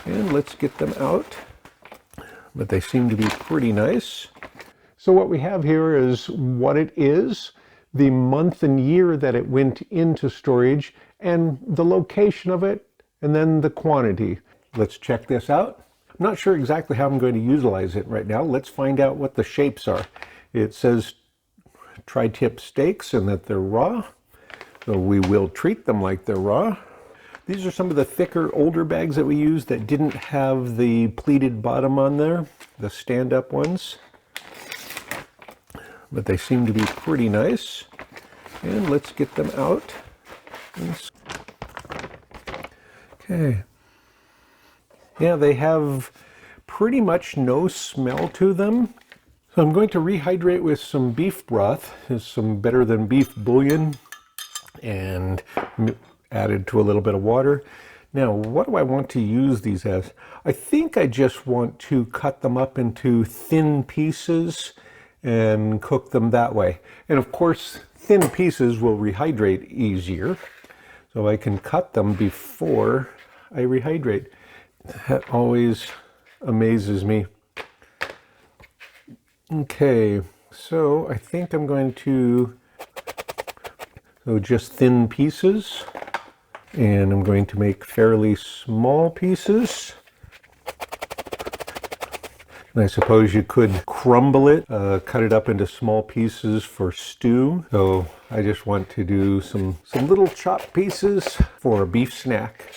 And let's get them out. But they seem to be pretty nice. So what we have here is what it is, the month and year that it went into storage, and the location of it, and then the quantity. Let's check this out. I'm not sure exactly how I'm going to utilize it right now. Let's find out what the shapes are. It says tri-tip steaks and that they're raw. So we will treat them like they're raw. These are some of the thicker, older bags that we use that didn't have the pleated bottom on there, the stand-up ones. But they seem to be pretty nice. And let's get them out. Okay. Yeah, they have pretty much no smell to them. So I'm going to rehydrate with some beef broth. It's some Better Than Beef bouillon and added to a little bit of water. Now, what do I want to use these as? I think I just want to cut them up into thin pieces and cook them that way. And of course, thin pieces will rehydrate easier. So I can cut them before I rehydrate. That always amazes me. Okay, so I think I'm going to, just thin pieces, and I'm going to make fairly small pieces. And I suppose you could crumble it, cut it up into small pieces for stew. So I just want to do some little chopped pieces for a beef snack.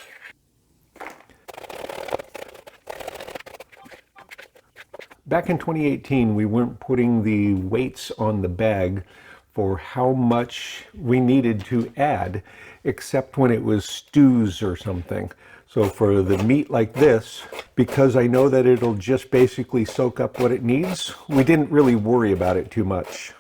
Back in 2018, we weren't putting the weights on the bag for how much we needed to add, except when it was stews or something. So for the meat like this, because I know that it'll just basically soak up what it needs, we didn't really worry about it too much.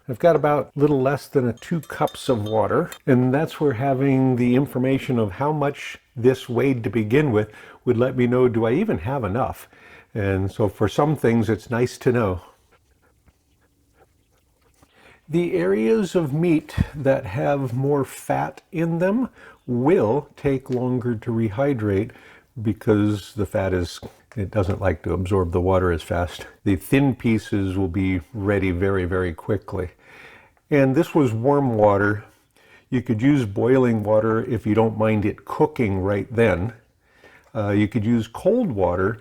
I've got about a little less than 2 cups of water, and that's where having the information of how much this weighed to begin with would let me know, do I even have enough? And so for some things, it's nice to know. The areas of meat that have more fat in them will take longer to rehydrate because the fat it doesn't like to absorb the water as fast. The thin pieces will be ready very, very quickly. And this was warm water. You could use boiling water if you don't mind it cooking right then. You could use cold water.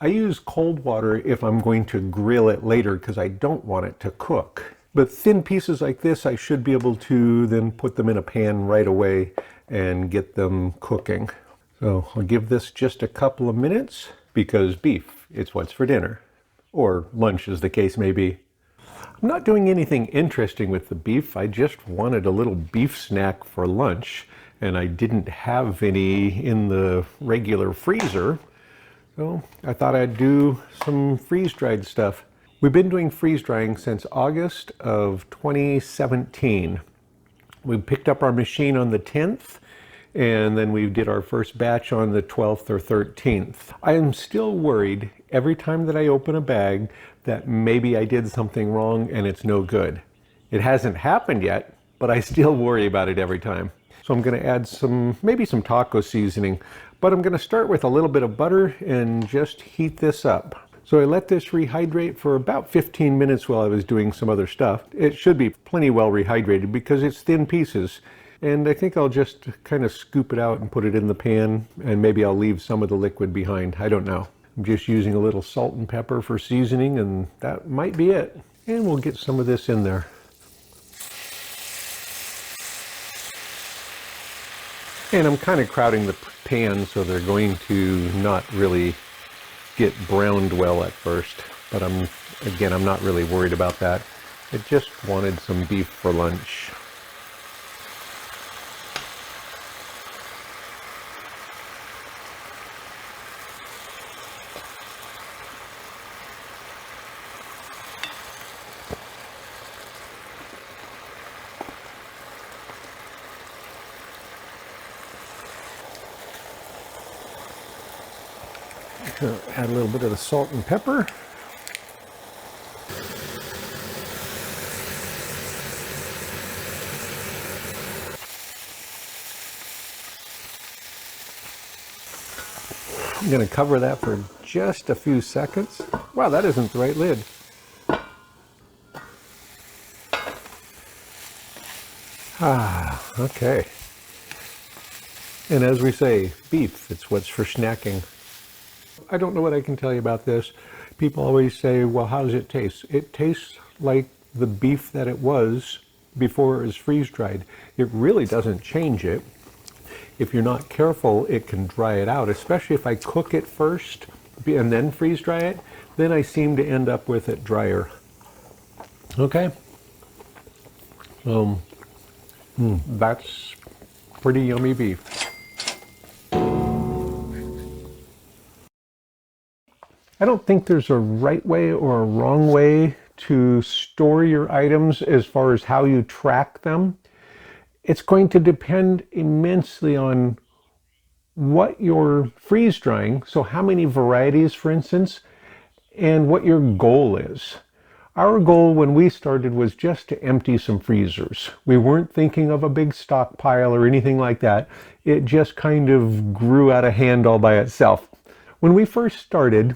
I use cold water if I'm going to grill it later because I don't want it to cook. But thin pieces like this, I should be able to then put them in a pan right away and get them cooking. So I'll give this just a couple of minutes because beef, it's what's for dinner, or lunch as the case may be. I'm not doing anything interesting with the beef. I just wanted a little beef snack for lunch, and I didn't have any in the regular freezer. So I thought I'd do some freeze-dried stuff. We've been doing freeze drying since August of 2017. We picked up our machine on the 10th, and then we did our first batch on the 12th or 13th. I am still worried every time that I open a bag that maybe I did something wrong and it's no good. It hasn't happened yet, but I still worry about it every time. So I'm going to add maybe some taco seasoning, but I'm going to start with a little bit of butter and just heat this up. So I let this rehydrate for about 15 minutes while I was doing some other stuff. It should be plenty well rehydrated because it's thin pieces. And I think I'll just kind of scoop it out and put it in the pan, and maybe I'll leave some of the liquid behind. I don't know. I'm just using a little salt and pepper for seasoning, and that might be it. And we'll get some of this in there. And I'm kind of crowding the pan so they're going to not really get browned well at first, but I'm not really worried about that. I just wanted some beef for lunch. Add a little bit of the salt and pepper. I'm going to cover that for just a few seconds. Wow, that isn't the right lid. Okay. And as we say, beef, it's what's for snacking. I don't know what I can tell you about this. People always say, well, how does it taste? It tastes like the beef that it was before it was freeze-dried. It really doesn't change it. If you're not careful, it can dry it out, especially if I cook it first and then freeze-dry it. Then I seem to end up with it drier. Okay. That's pretty yummy beef. I don't think there's a right way or a wrong way to store your items as far as how you track them. It's going to depend immensely on what you're freeze drying, so how many varieties, for instance, and what your goal is. Our goal when we started was just to empty some freezers. We weren't thinking of a big stockpile or anything like that. It just kind of grew out of hand all by itself. When we first started,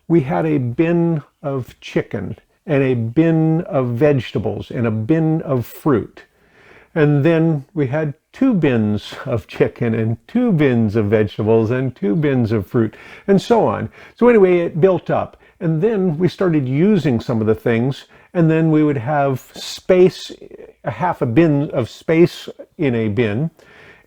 we had a bin of chicken and a bin of vegetables and a bin of fruit. And then we had 2 bins of chicken and 2 bins of vegetables and 2 bins of fruit and so on. So anyway, it built up. And then we started using some of the things, and then we would have space, a half a bin of space in a bin.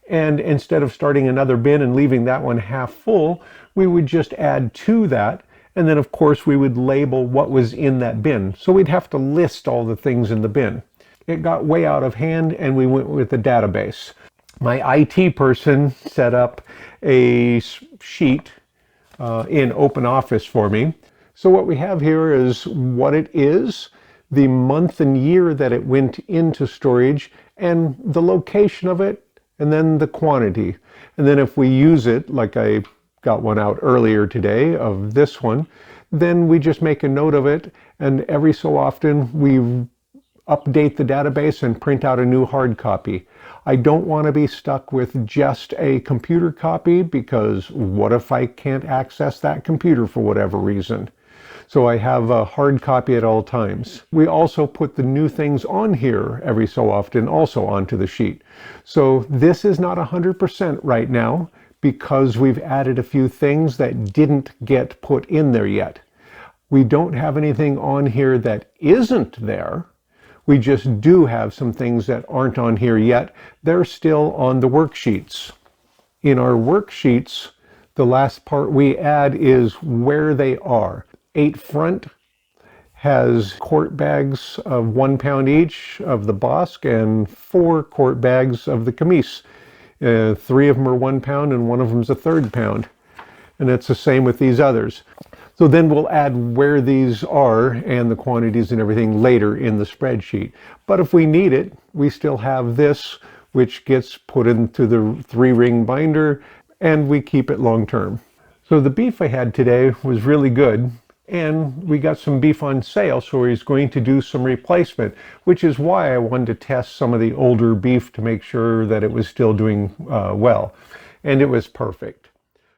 And instead of starting another bin and leaving that one half full, we would just add to that. And then of course we would label what was in that bin. So we'd have to list all the things in the bin. It got way out of hand and we went with the database. My IT person set up a sheet in OpenOffice for me. So what we have here is what it is, the month and year that it went into storage, and the location of it, and then the quantity. And then if we use it, like I got one out earlier today of this one, then we just make a note of it, and every so often we update the database and print out a new hard copy. I don't want to be stuck with just a computer copy, because what if I can't access that computer for whatever reason? So I have a hard copy at all times. We also put the new things on here every so often also onto the sheet. So this is not 100% right now because we've added a few things that didn't get put in there yet. We don't have anything on here that isn't there. We just do have some things that aren't on here yet. They're still on the worksheets. In our worksheets, the last part we add is where they are. 8 front has quart bags of 1 pound each of the Bosque and 4 quart bags of the Camise. 3 of them are 1 pound and 1 of them is a 1/3 pound. And it's the same with these others. So then we'll add where these are and the quantities and everything later in the spreadsheet. But if we need it, we still have this, which gets put into the 3-ring binder, and we keep it long term. So the beef I had today was really good. And we got some beef on sale, so he's going to do some replacement, which is why I wanted to test some of the older beef to make sure that it was still doing well. And it was perfect.